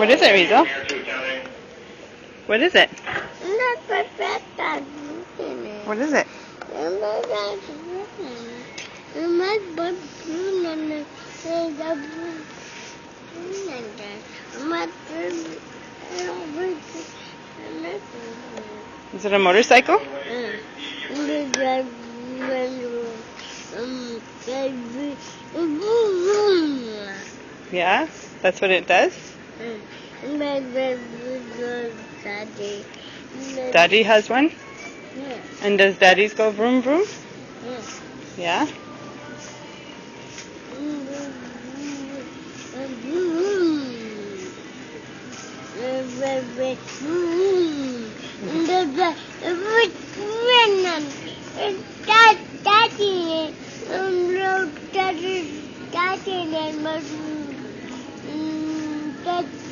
What is it, Rizel? What is it? What is it? Is it a motorcycle? Yeah? That's what it does? Daddy has one? And does Daddy's go vroom vroom? Yeah? Daddy,